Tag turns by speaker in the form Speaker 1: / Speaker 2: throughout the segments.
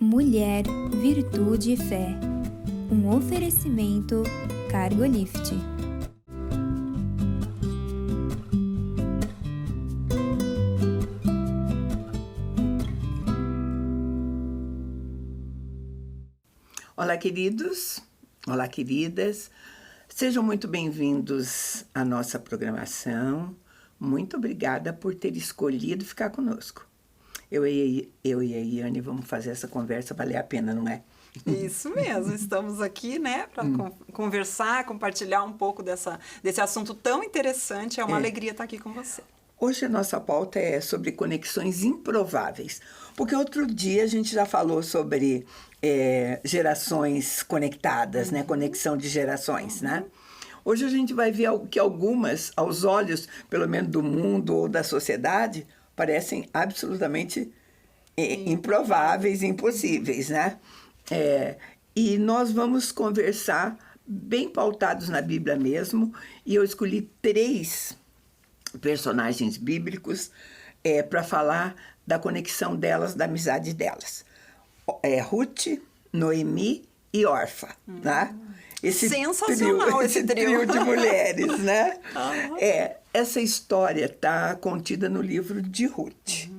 Speaker 1: Mulher, Virtude e Fé. Um oferecimento Cargolift.
Speaker 2: Olá, queridos. Olá, queridas. Sejam muito bem-vindos à nossa programação. Muito obrigada por ter escolhido ficar conosco. Eu e a Iane vamos fazer essa conversa valer a pena, não é?
Speaker 3: Isso mesmo, estamos aqui, né, para conversar, compartilhar um pouco desse assunto tão interessante. É uma alegria estar aqui com você.
Speaker 2: Hoje a nossa pauta é sobre conexões improváveis, porque outro dia a gente já falou sobre gerações conectadas, né, conexão de gerações, né? Hoje a gente vai ver que algumas, aos olhos, pelo menos do mundo ou da sociedade, parecem absolutamente improváveis, impossíveis, né? E nós vamos conversar bem pautados na Bíblia mesmo, e eu escolhi 3 personagens bíblicos para falar da conexão delas, da amizade delas. Ruth, Noemi e Orfa, né?
Speaker 3: Sensacional esse trio
Speaker 2: de mulheres, né? Essa história está contida no livro de Ruth,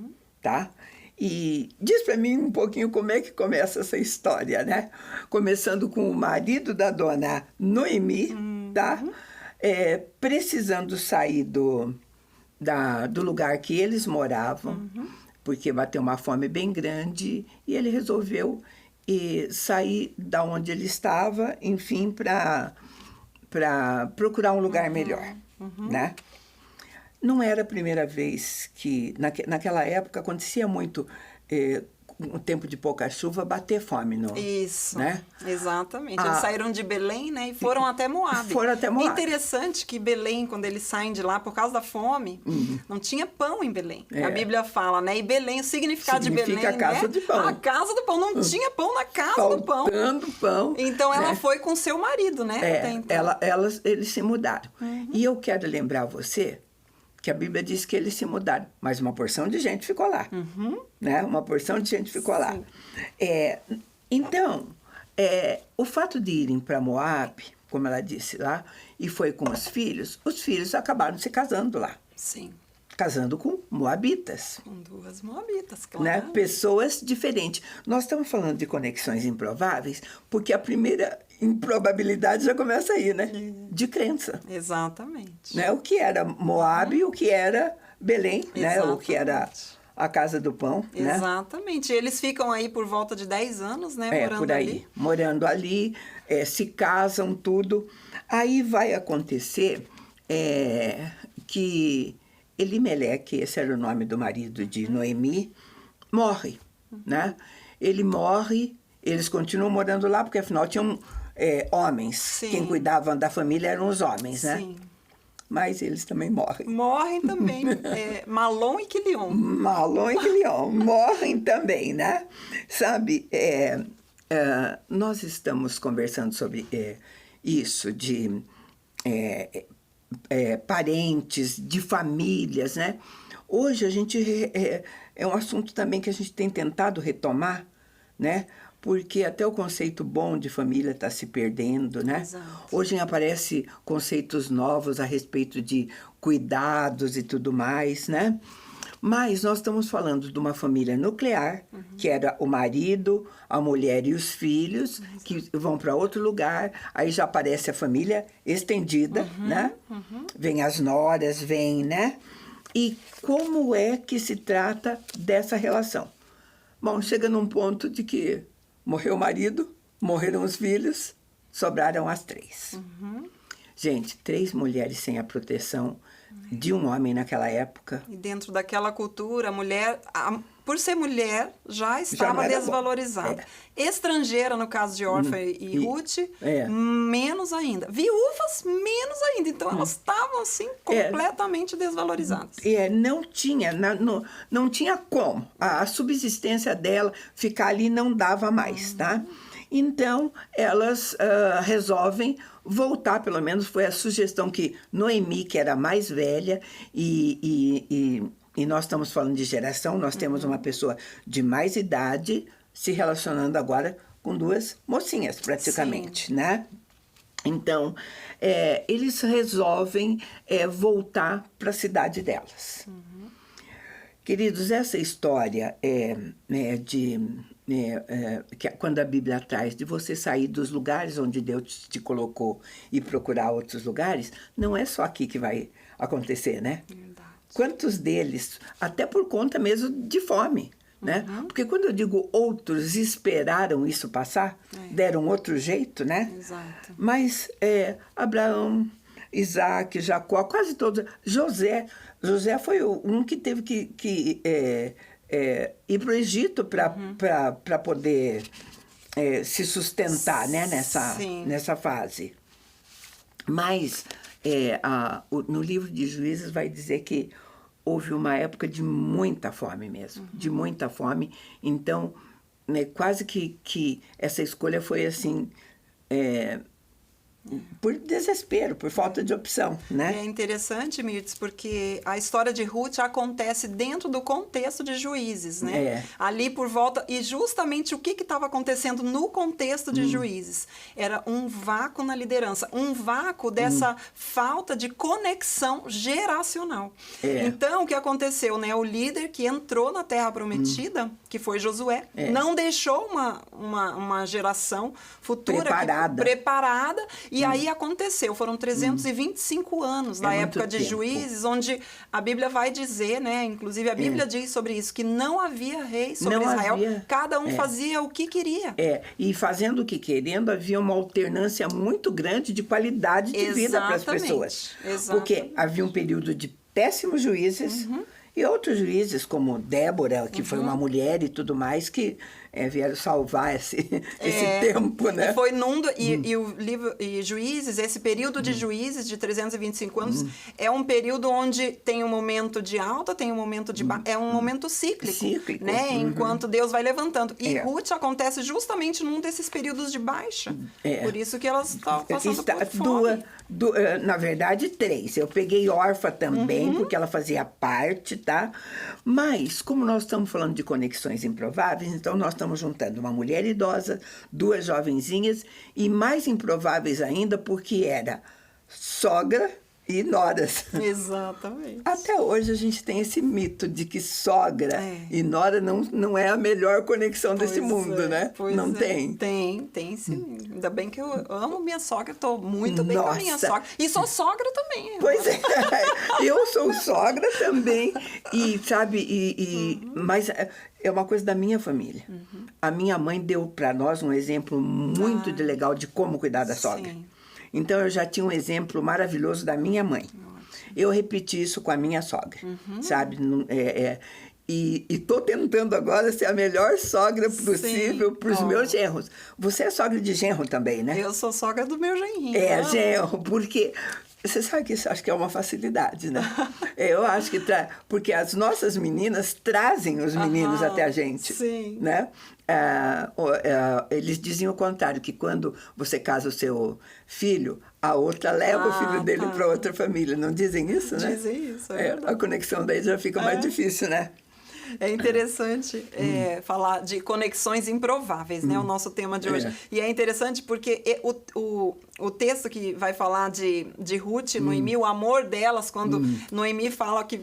Speaker 2: tá? E diz para mim um pouquinho como é que começa essa história, né? Começando com o marido da dona Noemi, tá? Precisando sair do lugar que eles moravam, porque bateu uma fome bem grande, e ele resolveu sair da onde ele estava, enfim, para procurar um lugar melhor, né? Não era a primeira vez que, naquela época, acontecia muito, um tempo de pouca chuva, bater fome.
Speaker 3: Isso,
Speaker 2: né?
Speaker 3: Exatamente. Eles saíram de Belém, né, e foram até Moabe. Interessante que Belém, quando eles saem de lá por causa da fome, não tinha pão em Belém. A Bíblia fala, né? E Belém, o significado de Belém,
Speaker 2: a casa de pão.
Speaker 3: A casa do pão. Não tinha pão na casa do pão.
Speaker 2: Faltando pão.
Speaker 3: Então ela foi com seu marido, né?
Speaker 2: Então. Eles se mudaram. E eu quero lembrar você que a Bíblia diz que eles se mudaram, mas uma porção de gente ficou lá, né? Uma porção de gente ficou lá. Então, o fato de irem para Moabe, como ela disse lá, e foi com os filhos acabaram se casando lá.
Speaker 3: Sim.
Speaker 2: Casando com moabitas.
Speaker 3: Com 2 moabitas, claro.
Speaker 2: Né? Pessoas diferentes. Nós estamos falando de conexões improváveis, porque a primeira improbabilidade já começa aí, né? De crença.
Speaker 3: Exatamente.
Speaker 2: Né? O que era Moabe, o que era Belém, né? O que era a casa do pão.
Speaker 3: Exatamente.
Speaker 2: Né?
Speaker 3: Eles ficam aí por volta de 10 anos, né? Morando
Speaker 2: por aí.
Speaker 3: Ali.
Speaker 2: Morando ali, se casam, tudo. Aí vai acontecer que Elimeleque, esse era o nome do marido de Noemi, morre, né? Ele morre, eles continuam morando lá, porque afinal tinham homens.
Speaker 3: Sim.
Speaker 2: Quem cuidava da família eram os homens, né?
Speaker 3: Sim.
Speaker 2: Mas eles também morrem.
Speaker 3: Morrem também. Malom e Quilion.
Speaker 2: Malom e Quilion. Morrem também, né? Sabe, nós estamos conversando sobre isso, de parentes, de famílias, né? Hoje a gente é um assunto também que a gente tem tentado retomar, né? Porque até o conceito bom de família está se perdendo, né?
Speaker 3: Exato.
Speaker 2: Hoje aparecem conceitos novos a respeito de cuidados e tudo mais, né? Mas nós estamos falando de uma família nuclear, que era o marido, a mulher e os filhos, que vão para outro lugar, aí já aparece a família estendida, né? Vem as noras, né? E como é que se trata dessa relação? Bom, chega num ponto de que morreu o marido, morreram os filhos, sobraram as 3. Gente, 3 mulheres sem a proteção de um homem naquela época.
Speaker 3: E dentro daquela cultura, a mulher, por ser mulher, já estava desvalorizada. Estrangeira, no caso de Orfa e Ruth, menos ainda. Viúvas, menos ainda. Então, elas estavam, assim, completamente desvalorizadas.
Speaker 2: Não tinha como. A subsistência dela, ficar ali, não dava mais, tá? Então, elas resolvem voltar, pelo menos foi a sugestão que Noemi, que era mais velha, e nós estamos falando de geração, nós temos uma pessoa de mais idade, se relacionando agora com duas mocinhas, praticamente, né? Então, eles resolvem voltar para a cidade delas. Uhum. Queridos, essa história que quando a Bíblia traz de você sair dos lugares onde Deus te colocou e procurar outros lugares, não é só aqui que vai acontecer, né? Verdade. Quantos deles, até por conta mesmo de fome, né? Uhum. Porque quando eu digo outros esperaram isso passar, deram outro jeito, né? Exato. Mas Abraão, Isaac, Jacó, quase todos. José foi um que teve que ir para o Egito para poder se sustentar, né? Nessa fase. Mas no livro de Juízes vai dizer que houve uma época de muita fome mesmo, de muita fome. Então, quase que essa escolha foi assim, por desespero, por falta de opção, né?
Speaker 3: É interessante, Mirtz, porque a história de Ruth acontece dentro do contexto de Juízes, né? Ali por volta, e justamente o que estava acontecendo no contexto de Juízes? Era um vácuo na liderança, um vácuo dessa falta de conexão geracional. Então, o que aconteceu, né? O líder que entrou na Terra Prometida, que foi Josué, não deixou uma geração futura preparada. E aí aconteceu, foram 325 anos da época de Juízes, onde a Bíblia vai dizer, né? Inclusive a Bíblia diz sobre isso, que não havia rei sobre Israel, cada um fazia o que queria.
Speaker 2: E fazendo o que querendo, havia uma alternância muito grande de qualidade de vida para as pessoas. Porque havia um período de péssimos juízes, e outros juízes, como Débora, que foi uma mulher e tudo mais, que vieram salvar esse tempo, né?
Speaker 3: E foi e o livro e Juízes, esse período de Juízes de 325 anos, é um período onde tem um momento de alta, tem um momento de baixa, é um momento cíclico, né? Enquanto Deus vai levantando. E Ruth acontece justamente num desses períodos de baixa. Por isso que elas estavam passando por fome.
Speaker 2: Na verdade, 3. Eu peguei Orfa também, porque ela fazia parte, tá? Mas, como nós estamos falando de conexões improváveis, então nós estamos juntando uma mulher idosa, 2 jovenzinhas, e mais improváveis ainda, porque era sogra e noras.
Speaker 3: Exatamente.
Speaker 2: Até hoje a gente tem esse mito de que sogra e nora não é a melhor conexão desse mundo, né? Não tem?
Speaker 3: Tem sim. Ainda bem que eu amo minha sogra, estou muito bem com a minha sogra. E sou sogra também.
Speaker 2: Pois é, eu sou sogra também. E, sabe, mas é uma coisa da minha família. A minha mãe deu para nós um exemplo muito legal de como cuidar da sogra. Então, eu já tinha um exemplo maravilhoso da minha mãe. Eu repeti isso com a minha sogra, sabe? E estou tentando agora ser a melhor sogra possível para os meus genros. Você é sogra de genro também, né?
Speaker 3: Eu sou sogra do meu genrinho.
Speaker 2: Genro, porque... Você sabe que isso acho que é uma facilidade, né? Eu acho que porque as nossas meninas trazem os meninos até a gente, né? Eles diziam o contrário, que quando você casa o seu filho, a outra leva o filho dele para outra família. Não dizem isso, né?
Speaker 3: Dizem isso, é verdade.
Speaker 2: A conexão daí já fica mais difícil, né?
Speaker 3: É interessante falar de conexões improváveis, né? O nosso tema de hoje. E é interessante porque o texto que vai falar de Ruth, Noemi, o amor delas, quando Noemi fala que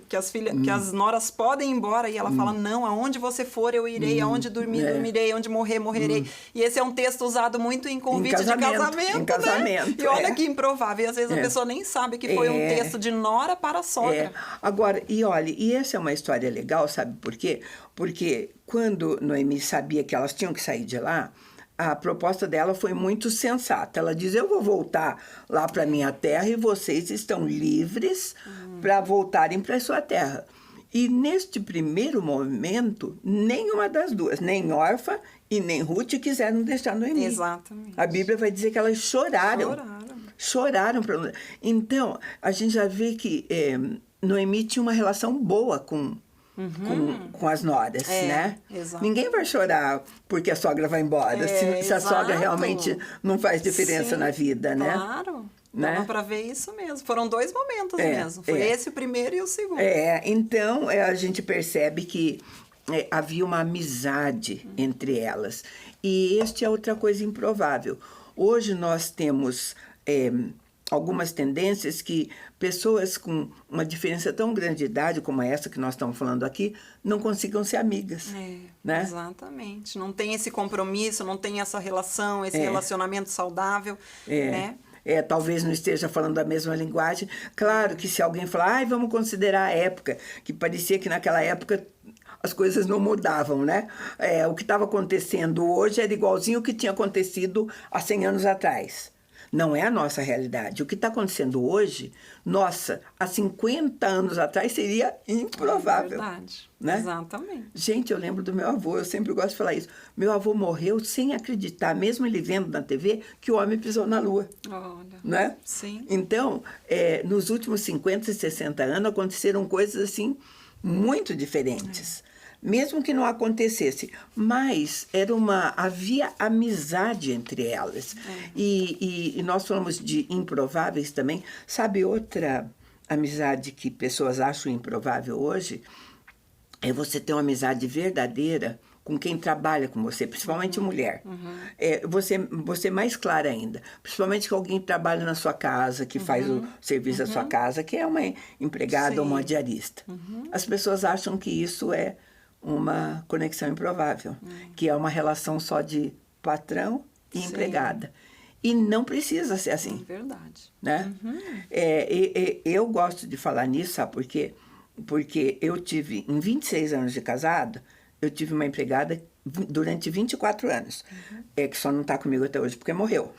Speaker 3: as noras podem ir embora, e ela fala, não, aonde você for eu irei, aonde dormir, dormirei, onde morrer, morrerei. E esse é um texto usado muito em convite de casamento,
Speaker 2: em casamento,
Speaker 3: né? E olha que improvável. E às vezes a pessoa nem sabe que foi um texto de nora para sogra.
Speaker 2: Agora, e essa é uma história legal, sabe por quê? Porque quando Noemi sabia que elas tinham que sair de lá, a proposta dela foi muito sensata. Ela diz, eu vou voltar lá para minha terra e vocês estão livres para voltarem para a sua terra. E neste primeiro momento, nenhuma das duas, nem Orfa e nem Ruth, quiseram deixar Noemi.
Speaker 3: Exatamente.
Speaker 2: A Bíblia vai dizer que elas choraram. Então, a gente já vê que Noemi tinha uma relação boa com as noras, né?
Speaker 3: Exato.
Speaker 2: Ninguém vai chorar porque a sogra vai embora, se a sogra realmente não faz diferença na vida, né?
Speaker 3: Claro. Dava para ver isso mesmo. Foram 2 momentos mesmo. Foi esse o primeiro e o segundo.
Speaker 2: Então, a gente percebe que havia uma amizade entre elas. E este é outra coisa improvável. Hoje nós temos algumas tendências que pessoas com uma diferença tão grande de idade como essa que nós estamos falando aqui não consigam ser amigas. Né?
Speaker 3: Exatamente. Não tem esse compromisso, não tem essa relação, esse relacionamento saudável. Né?
Speaker 2: Talvez não esteja falando a mesma linguagem. Claro que se alguém falar, vamos considerar a época, que parecia que naquela época as coisas não mudavam, né? O que estava acontecendo hoje era igualzinho ao que tinha acontecido há 100 anos atrás. Não é a nossa realidade. O que está acontecendo hoje, há 50 anos atrás seria improvável.
Speaker 3: É verdade.
Speaker 2: Né?
Speaker 3: Exatamente.
Speaker 2: Gente, eu lembro do meu avô, eu sempre gosto de falar isso. Meu avô morreu sem acreditar, mesmo ele vendo na TV, que o homem pisou na Lua.
Speaker 3: Olha.
Speaker 2: Né?
Speaker 3: Sim.
Speaker 2: Então, nos últimos 50 e 60 anos, aconteceram coisas assim muito diferentes. Mesmo que não acontecesse, mas havia amizade entre elas. E nós falamos de improváveis também. Sabe outra amizade que pessoas acham improvável hoje? É você ter uma amizade verdadeira com quem trabalha com você, principalmente mulher. Você mais clara ainda. Principalmente que alguém trabalha na sua casa, que faz o serviço da sua casa, que é uma empregada ou uma diarista. As pessoas acham que isso é uma conexão improvável, que é uma relação só de patrão e empregada. E não precisa ser assim.
Speaker 3: É verdade.
Speaker 2: Né? Eu gosto de falar nisso, sabe por quê? Porque eu tive, em 26 anos de casado, eu tive uma empregada durante 24 anos, que só não está comigo até hoje porque morreu.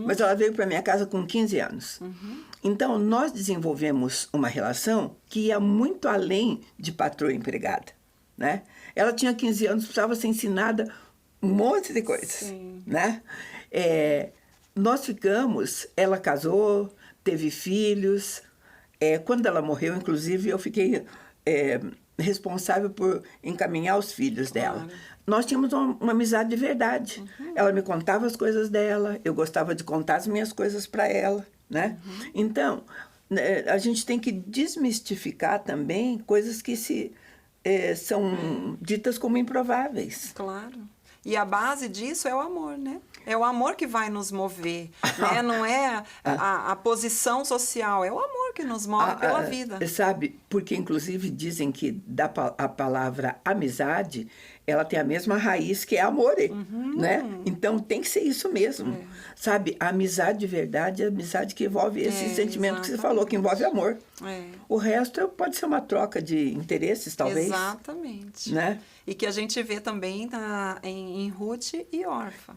Speaker 2: Mas ela veio para minha casa com 15 anos. Então, nós desenvolvemos uma relação que ia muito além de patroa e empregada. Né? Ela tinha 15 anos, precisava ser ensinada um monte de coisas. Né? Nós ficamos, ela casou, teve filhos. Quando ela morreu, inclusive, eu fiquei responsável por encaminhar os filhos dela. Nós tínhamos uma amizade de verdade. Ela me contava as coisas dela, eu gostava de contar as minhas coisas para ela. Né? Então, a gente tem que desmistificar também coisas que são ditas como improváveis.
Speaker 3: Claro. E a base disso é o amor, né? É o amor que vai nos mover, né? Não é a posição social, é o amor que nos move pela vida.
Speaker 2: Sabe, porque inclusive dizem que a palavra amizade, ela tem a mesma raiz que é amor, né? Então tem que ser isso mesmo, sabe? A amizade de verdade é a amizade que envolve esse sentimento que você falou, que envolve amor. O resto pode ser uma troca de interesses, talvez.
Speaker 3: Exatamente.
Speaker 2: Né?
Speaker 3: E que a gente vê também em Ruth e Orfa.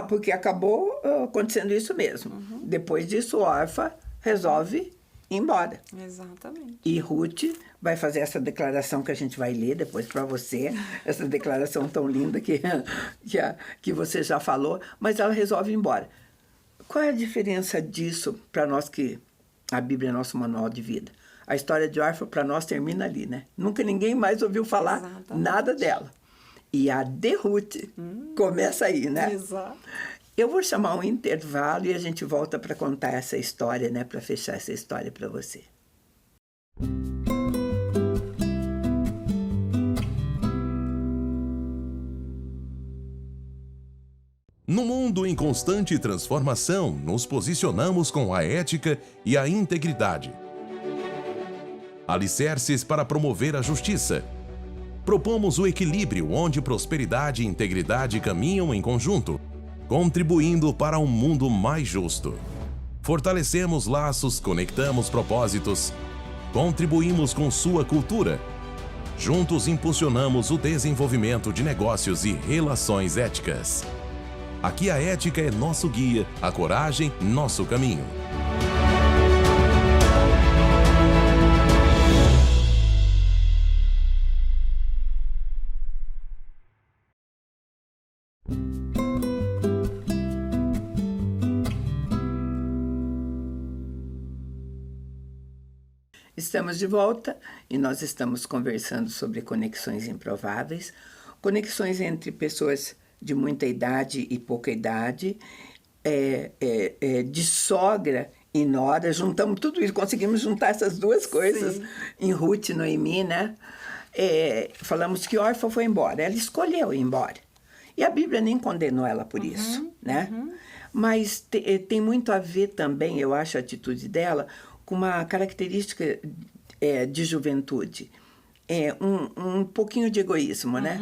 Speaker 2: Porque acabou acontecendo isso mesmo. Depois disso, Orfa resolve ir embora.
Speaker 3: Exatamente.
Speaker 2: E Ruth vai fazer essa declaração que a gente vai ler depois para você, essa declaração tão linda que você já falou, mas ela resolve ir embora. Qual é a diferença disso para nós que a Bíblia é nosso manual de vida? A história de Orfa para nós termina ali, né? Nunca ninguém mais ouviu falar nada dela. E a de Ruth começa aí, né?
Speaker 3: Exato.
Speaker 2: Eu vou chamar um intervalo e a gente volta para contar essa história, né? Para fechar essa história para você.
Speaker 4: No mundo em constante transformação, nos posicionamos com a ética e a integridade. Alicerces para promover a justiça. Propomos o equilíbrio onde prosperidade e integridade caminham em conjunto, contribuindo para um mundo mais justo. Fortalecemos laços, conectamos propósitos, contribuímos com sua cultura. Juntos impulsionamos o desenvolvimento de negócios e relações éticas. Aqui a ética é nosso guia, a coragem, nosso caminho.
Speaker 2: Estamos de volta e nós estamos conversando sobre conexões improváveis, conexões entre pessoas de muita idade e pouca idade, de sogra e nora, juntamos tudo isso, conseguimos juntar essas duas coisas em Ruth e Noemi, né? falamos que Orfa foi embora. Ela escolheu ir embora. E a Bíblia nem condenou ela por isso, né? Mas tem muito a ver também, eu acho, a atitude dela com uma característica de juventude. Um pouquinho de egoísmo, né?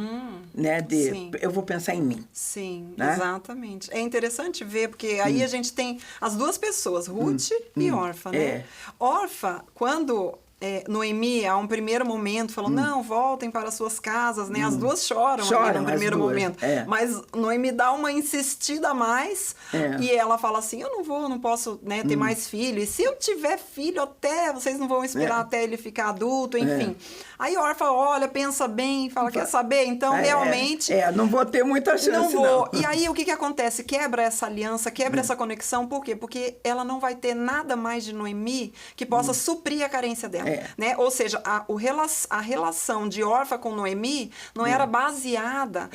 Speaker 2: Eu vou pensar em mim.
Speaker 3: Sim,
Speaker 2: né?
Speaker 3: Exatamente. É interessante ver, porque aí a gente tem as duas pessoas, Ruth e Orfa, né? Orfa, quando Noemi, a um primeiro momento, falou, não, voltem para suas casas, né? As duas choram ali no primeiro momento. Mas Noemi dá uma insistida a mais e ela fala assim, eu não posso, né, ter mais filho. E se eu tiver filho vocês não vão esperar até ele ficar adulto, enfim. Aí Orfa olha, pensa bem, fala, quer saber? Então, realmente...
Speaker 2: não vou ter muita chance,
Speaker 3: não vou. E aí, o que acontece? Quebra essa aliança, quebra essa conexão. Por quê? Porque ela não vai ter nada mais de Noemi que possa suprir a carência dela. Né? Ou seja, a relação de Orfa com Noemi não era baseada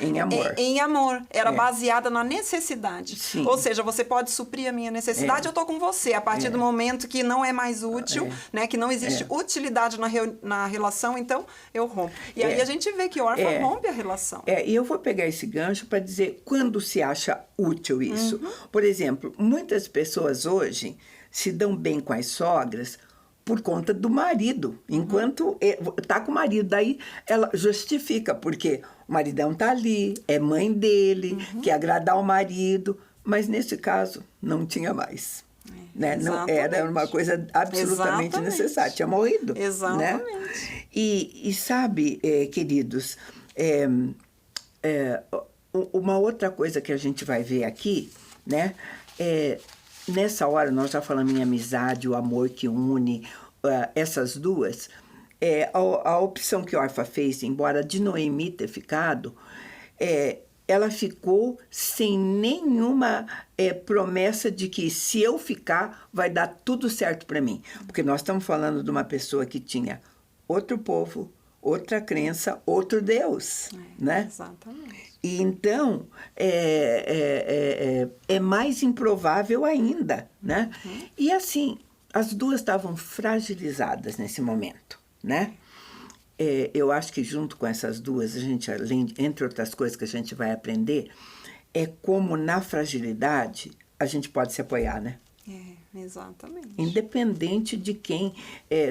Speaker 3: em amor. Era baseada na necessidade.
Speaker 2: Sim.
Speaker 3: Ou seja, você pode suprir a minha necessidade, eu estou com você. A partir do momento que não é mais útil, né? Que não existe utilidade na relação, então eu rompo. E aí a gente vê que Orfa rompe a relação.
Speaker 2: E eu vou pegar esse gancho para dizer quando se acha útil isso. Por exemplo, muitas pessoas hoje se dão bem com as sogras por conta do marido, enquanto está com o marido. Daí ela justifica, porque o maridão está ali, é mãe dele, quer agradar o marido, mas nesse caso não tinha mais. Né? Não, era uma coisa absolutamente necessária, tinha morrido.
Speaker 3: Exatamente.
Speaker 2: Né? E sabe, queridos, uma outra coisa que a gente vai ver aqui, né? Nessa hora, nós já falamos em amizade, o amor que une essas duas. A opção que Orfa fez, embora de Noemi ter ficado, ela ficou sem nenhuma promessa de que se eu ficar, vai dar tudo certo para mim. Porque nós estamos falando de uma pessoa que tinha outro povo, outra crença, outro Deus, né?
Speaker 3: Exatamente.
Speaker 2: E então, é mais improvável ainda, né? E assim, as duas estavam fragilizadas nesse momento, né? Eu acho que junto com essas duas, a gente, entre outras coisas que a gente vai aprender, é como na fragilidade a gente pode se apoiar, né?
Speaker 3: Exatamente.
Speaker 2: Independente de quem,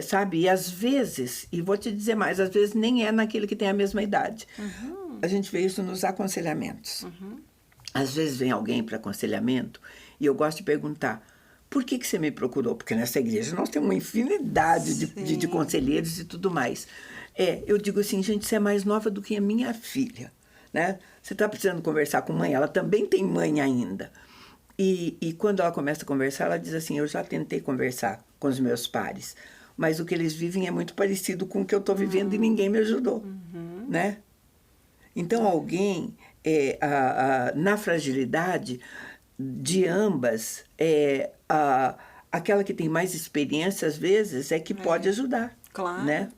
Speaker 2: sabe? E às vezes, e vou te dizer mais, às vezes nem é naquele que tem a mesma idade. A gente vê isso nos aconselhamentos. Às vezes vem alguém para aconselhamento e eu gosto de perguntar, por que você me procurou? Porque nessa igreja nós temos uma infinidade de conselheiros e tudo mais. Eu digo assim, gente, você é mais nova do que a minha filha, né? Você está precisando conversar com mãe, ela também tem mãe ainda. E quando ela começa a conversar, ela diz assim, eu já tentei conversar com os meus pares, mas o que eles vivem é muito parecido com o que eu estou vivendo e ninguém me ajudou, né? Então, alguém, na fragilidade de ambas, aquela que tem mais experiência, às vezes, é que pode ajudar.
Speaker 3: Claro.
Speaker 2: Né?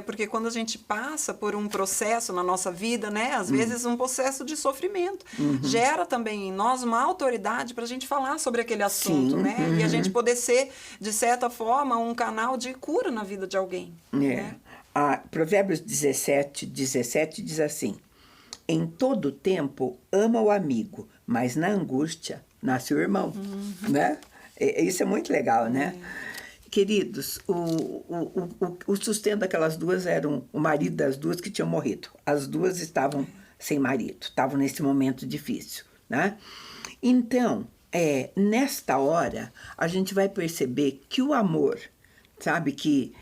Speaker 3: Porque quando a gente passa por um processo na nossa vida, né? Às vezes um processo de sofrimento. Gera também em nós uma autoridade para a gente falar sobre aquele assunto, né? E a gente poder ser, de certa forma, um canal de cura na vida de alguém. Né?
Speaker 2: Provérbios 17 diz assim, em todo tempo ama o amigo, mas na angústia nasce o irmão. Né? Isso é muito legal, né? Queridos, o sustento daquelas duas era o marido das duas que tinham morrido. As duas estavam sem marido, estavam nesse momento difícil, né? Então, nesta hora, a gente vai perceber que o amor, sabe, que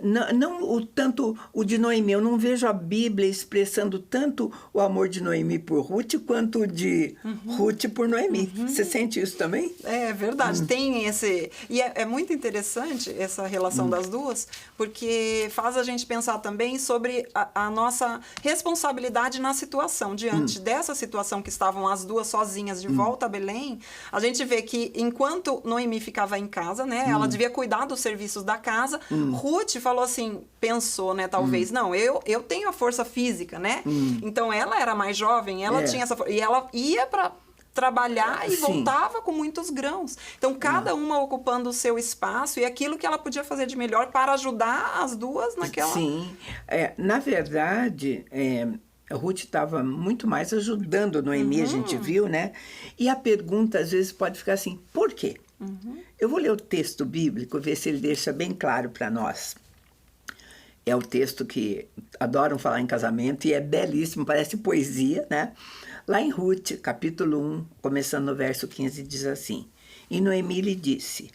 Speaker 2: não tanto o de Noemi, eu não vejo a Bíblia expressando tanto o amor de Noemi por Ruth quanto o de Ruth por Noemi. Você sente isso também?
Speaker 3: É verdade, tem esse... E é muito interessante essa relação das duas, porque faz a gente pensar também sobre a nossa responsabilidade na situação. Diante dessa situação que estavam as duas sozinhas de volta a Belém, a gente vê que enquanto Noemi ficava em casa, né, ela devia cuidar dos serviços da casa, Ruth falou assim, pensou, né, talvez, não, eu tenho a força física, né? Então, ela era mais jovem, ela tinha essa força, e ela ia para trabalhar e voltava com muitos grãos. Então, cada uma ocupando o seu espaço e aquilo que ela podia fazer de melhor para ajudar as duas naquela...
Speaker 2: Sim, na verdade, a Ruth estava muito mais ajudando Noemi, a gente viu, né? E a pergunta, às vezes, pode ficar assim, por quê? Eu vou ler o texto bíblico, ver se ele deixa bem claro para nós. É o texto que adoram falar em casamento e é belíssimo, parece poesia, né? Lá em Ruth, capítulo 1, começando no verso 15, diz assim: E Noemi lhe disse: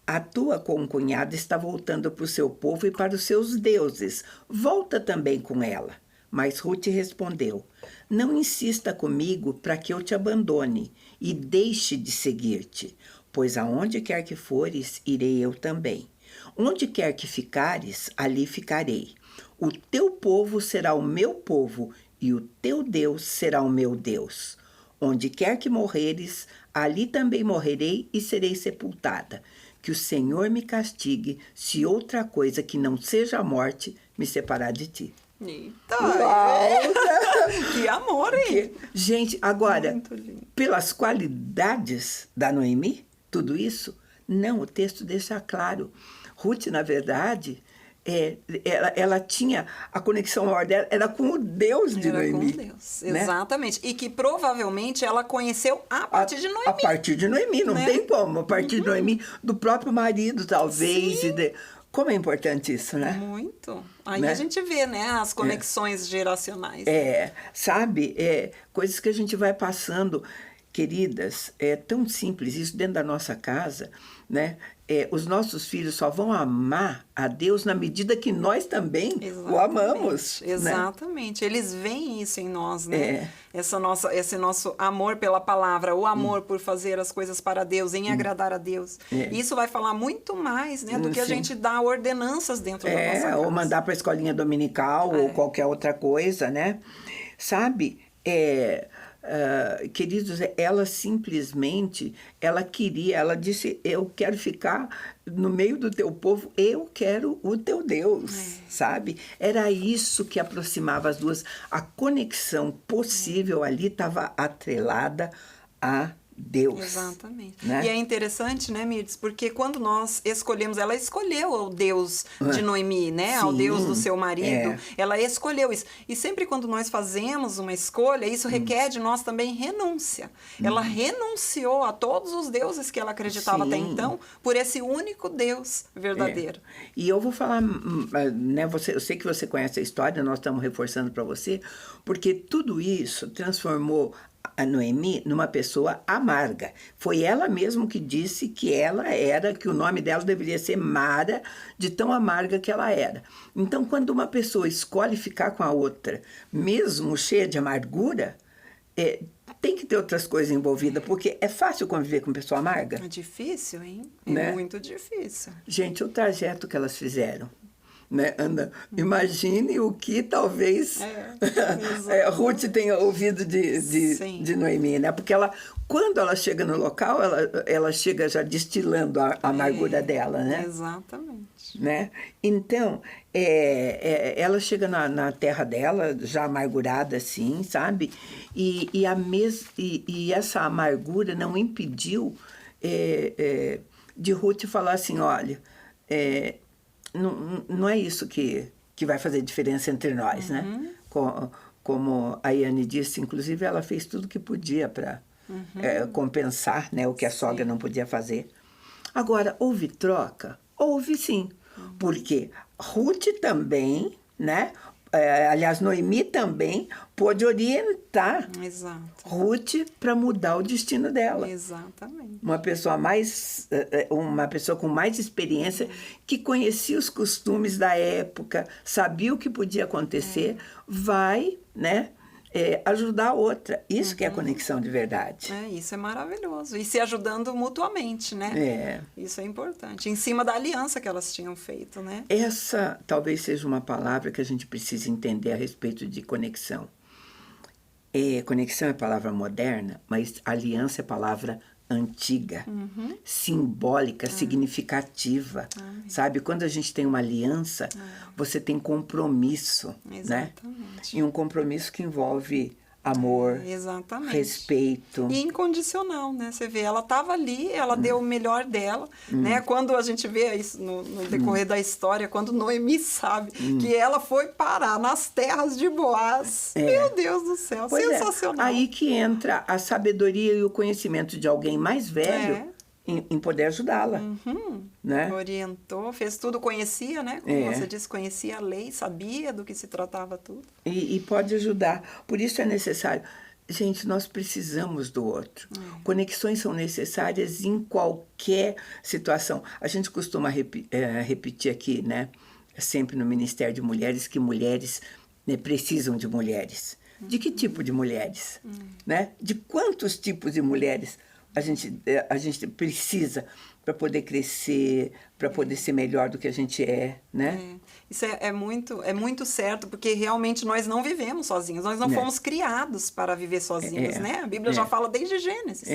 Speaker 2: A tua concunhada está voltando para o seu povo e para os seus deuses. Volta também com ela. Mas Ruth respondeu: Não insista comigo para que eu te abandone e deixe de seguir-te, pois aonde quer que fores, irei eu também. Onde quer que ficares, ali ficarei. O teu povo será o meu povo, e o teu Deus será o meu Deus. Onde quer que morreres, ali também morrerei e serei sepultada. Que o Senhor me castigue, se outra coisa que não seja a morte me separar de ti.
Speaker 3: Eita! Que amor, hein?
Speaker 2: Gente, agora, pelas qualidades da Noemi, tudo isso, não, o texto deixa claro. Ruth, na verdade, ela tinha a conexão maior dela, era com o Deus de Noemi.
Speaker 3: Com Deus, né? Exatamente. E que provavelmente ela conheceu a partir de Noemi.
Speaker 2: A partir de Noemi, não tem como. A partir de Noemi, do próprio marido, talvez. Como é importante isso, né?
Speaker 3: Muito. Aí a gente vê, né, as conexões geracionais.
Speaker 2: Sabe? Coisas que a gente vai passando. Queridas, é tão simples isso dentro da nossa casa, né? Os nossos filhos só vão amar a Deus na medida que nós também o amamos.
Speaker 3: Exatamente.
Speaker 2: Né?
Speaker 3: Eles veem isso em nós, né? Esse nosso amor pela palavra, o amor por fazer as coisas para Deus, em agradar a Deus. Isso vai falar muito mais, né, do que a gente dá ordenanças dentro da nossa casa.
Speaker 2: Ou mandar para a escolinha dominical ou qualquer outra coisa, né? Sabe? Queridos, ela simplesmente, ela disse, eu quero ficar no meio do teu povo, eu quero o teu Deus, sabe? Era isso que aproximava as duas. A conexão possível ali estava atrelada a Deus.
Speaker 3: Exatamente.
Speaker 2: Né?
Speaker 3: E é interessante, né, Mirtes? Porque quando nós escolhemos, ela escolheu o Deus de Noemi, né? Sim, ao Deus do seu marido. Ela escolheu isso. E sempre quando nós fazemos uma escolha, isso requer de nós também renúncia. Ela renunciou a todos os deuses que ela acreditava até então, por esse único Deus verdadeiro.
Speaker 2: E eu vou falar, né? Eu sei que você conhece a história, nós estamos reforçando para você, porque tudo isso transformou a Noemi numa pessoa amarga. Foi ela mesma que disse que que o nome dela deveria ser Mara, de tão amarga que ela era. Então, quando uma pessoa escolhe ficar com a outra, mesmo cheia de amargura, tem que ter outras coisas envolvidas, porque é fácil conviver com pessoa amarga.
Speaker 3: É difícil, hein?
Speaker 2: Né?
Speaker 3: Muito difícil.
Speaker 2: Gente, o trajeto que elas fizeram. Né, Ana? Imagine o que talvez Ruth tenha ouvido de Noemi, né? Porque quando ela chega no local, ela chega já destilando a amargura dela, né?
Speaker 3: Exatamente.
Speaker 2: Né? Então, ela chega na terra dela, já amargurada assim, sabe? E essa amargura não impediu de Ruth falar assim, olha... Não é isso que vai fazer diferença entre nós, né? Como a Iane disse, inclusive ela fez tudo o que podia para compensar, né, o que a sogra não podia fazer. Agora, houve troca? Houve sim, porque Ruth também, né? Aliás, Noemi também pôde orientar Ruth para mudar o destino dela.
Speaker 3: Exatamente.
Speaker 2: Uma pessoa com mais experiência, que conhecia os costumes da época, sabia o que podia acontecer, vai, né, ajudar a outra. Isso que é a conexão de verdade.
Speaker 3: Isso é maravilhoso. E se ajudando mutuamente, né? Isso é importante. Em cima da aliança que elas tinham feito, né?
Speaker 2: Essa talvez seja uma palavra que a gente precisa entender a respeito de conexão. Conexão é palavra moderna, mas aliança é palavra antiga, simbólica, significativa. Sabe? Quando a gente tem uma aliança, você tem compromisso.
Speaker 3: Exatamente.
Speaker 2: Né? E um compromisso que envolve amor,
Speaker 3: exatamente,
Speaker 2: respeito.
Speaker 3: E incondicional, né? Você vê, ela estava ali, ela deu o melhor dela, né? Quando a gente vê isso no decorrer da história, quando Noemi sabe que ela foi parar nas terras de Boaz. Meu Deus do céu,
Speaker 2: pois
Speaker 3: sensacional.
Speaker 2: Aí que entra a sabedoria e o conhecimento de alguém mais velho em poder ajudá-la. Né?
Speaker 3: Orientou, fez tudo, conhecia, né? Como você disse, conhecia a lei, sabia do que se tratava tudo.
Speaker 2: E pode ajudar. Por isso é necessário. Gente, nós precisamos do outro. Conexões são necessárias em qualquer situação. A gente costuma repetir aqui, né? Sempre no Ministério de Mulheres, que mulheres, né, precisam de mulheres. De que tipo de mulheres? Né? De quantos tipos de mulheres a gente precisa para poder crescer, para poder ser melhor do que a gente é, né?
Speaker 3: Isso é muito certo, porque realmente nós não vivemos sozinhos, nós não fomos criados para viver sozinhos, né? A Bíblia já fala desde Gênesis,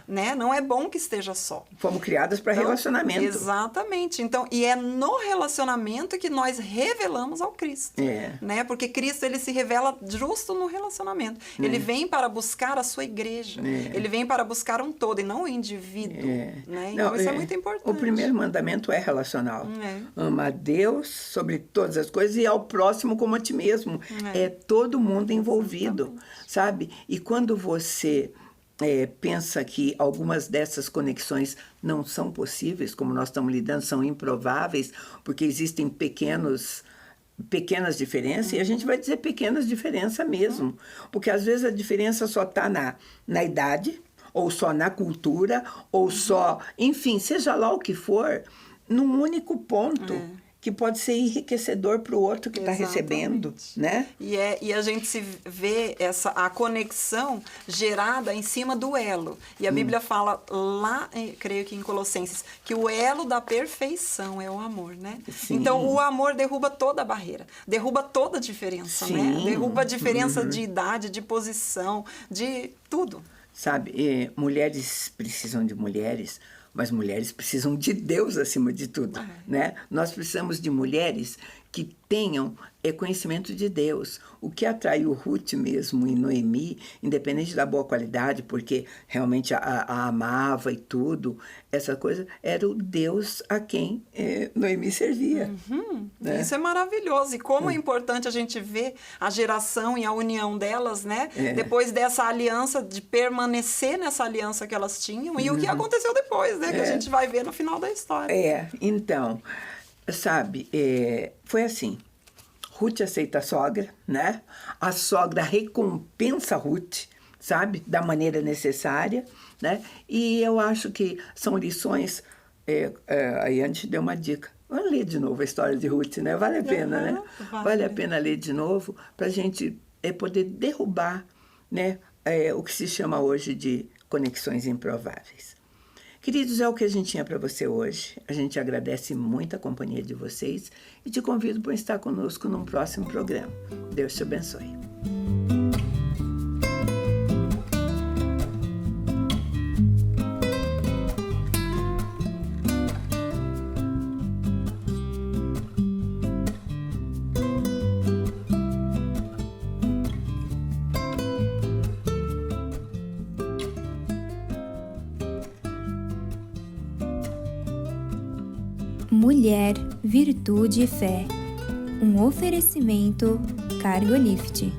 Speaker 3: né? Não é bom que esteja só.
Speaker 2: Fomos criadas para relacionamento.
Speaker 3: Exatamente. Então, e é no relacionamento que nós revelamos ao Cristo, né? Porque Cristo, ele se revela justo no relacionamento. Ele vem para buscar a sua igreja, ele vem para buscar um todo e não o indivíduo, né? Então, isso é muito importante.
Speaker 2: O primeiro mandamento é relacional. Ama a Deus sobre todas as coisas e ao próximo como a ti mesmo. É todo mundo envolvido, sabe? E quando você pensa que algumas dessas conexões não são possíveis, como nós estamos lidando, são improváveis, porque existem pequenas diferenças, e a gente vai dizer pequenas diferenças mesmo, porque às vezes a diferença só está na idade, ou só na cultura, ou só, enfim, seja lá o que for, num único ponto que pode ser enriquecedor para o outro que está recebendo, né?
Speaker 3: E a gente se vê a conexão gerada em cima do elo. E a Bíblia fala lá, creio que em Colossenses, que o elo da perfeição é o amor, né?
Speaker 2: Sim.
Speaker 3: Então, o amor derruba toda a barreira, derruba toda a diferença, né? Derruba a diferença de idade, de posição, de tudo.
Speaker 2: Sabe, mulheres precisam de mulheres, mas mulheres precisam de Deus acima de tudo, né? Nós precisamos de mulheres que tenham conhecimento de Deus. O que atraiu Ruth mesmo e Noemi, independente da boa qualidade, porque realmente a amava e tudo, essa coisa, era o Deus a quem Noemi servia.
Speaker 3: Né? Isso é maravilhoso. E como é importante a gente ver a geração e a união delas, né? Depois dessa aliança, de permanecer nessa aliança que elas tinham, e o que aconteceu depois, né? Que a gente vai ver no final da história.
Speaker 2: Então, sabe, foi assim. Ruth aceita a sogra, né? A sogra recompensa Ruth, sabe? Da maneira necessária, né? E eu acho que são lições... aí a gente deu uma dica. Vamos ler de novo a história de Ruth, né? Vale a pena, né? Vale a pena ler de novo para a gente poder derrubar, né? O que se chama hoje de conexões improváveis. Queridos, é o que a gente tinha para você hoje. A gente agradece muito a companhia de vocês e te convido para estar conosco num próximo programa. Deus te abençoe.
Speaker 1: Mulher, Virtude e Fé. Um oferecimento Cargolift.